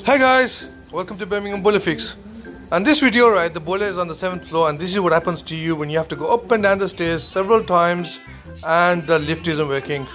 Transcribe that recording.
Hi guys, welcome to Birmingham Fix. And this video, right, the boiler is on the 7th floor, and this is what happens to you when you have to go up and down the stairs several times and the lift isn't working.